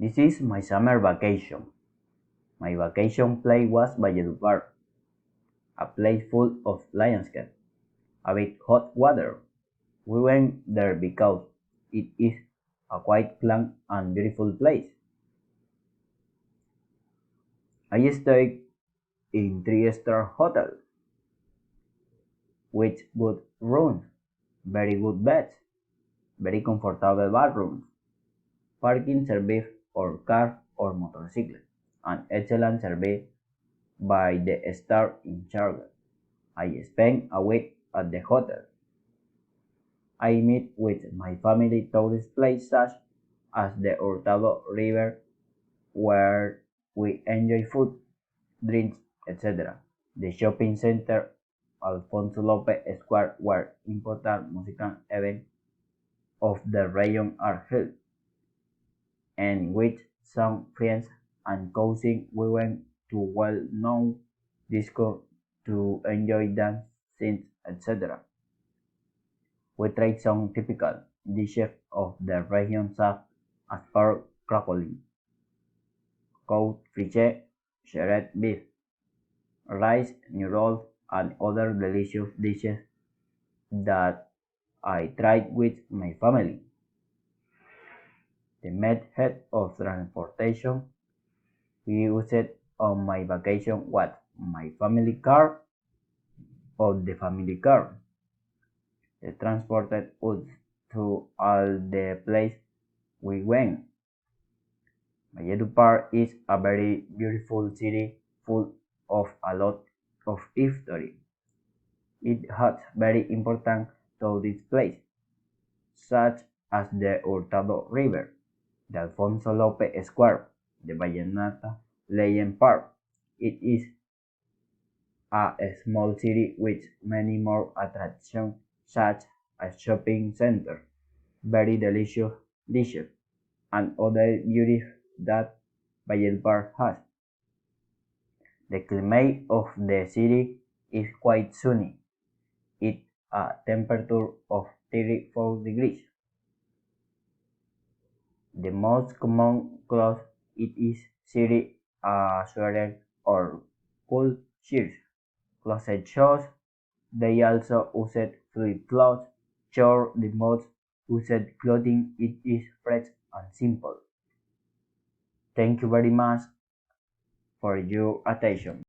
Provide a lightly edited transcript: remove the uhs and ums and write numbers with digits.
This is my summer vacation. My vacation place was Valledupar, a place full of landscape, a bit hot weather. We went there because it is a quite calm and beautiful place. I stayed in three-star hotel with good rooms, very good beds, very comfortable bathrooms, parking service for car or motorcycle, and excellent service by the staff in charge. I spent a week at the hotel. I met with my family tourist places such as the Hurtado River where we enjoy food, drinks, etc. The shopping center Alfonso Lopez Square where important musical events of the region are held, and with some friends and cousins we went to well-known disco to enjoy dance scenes, etc. We tried some typical dishes of the region such as pork crackling, cod friche, shredded beef, rice noodles, and other delicious dishes that I tried with my family. The method of transportation we used on my vacation was my family car or the family car. They transported us to all the places we went. Valledupar is a very beautiful city full of a lot of history. It has very important tourist places, such as the Hurtado River, the Alfonso Lopez Square, the Vallenata Legend Park. It is a small city with many more attractions such as shopping center, very delicious dishes, and other beauties that Valledupar has. The climate of the city is quite sunny. It a temperature of 34 degrees. The most common clothes it is city a sweater or cool shirts. Closet shows they also used fluid clothes. Sure, the most used clothing it is fresh and simple. Thank you very much for your attention.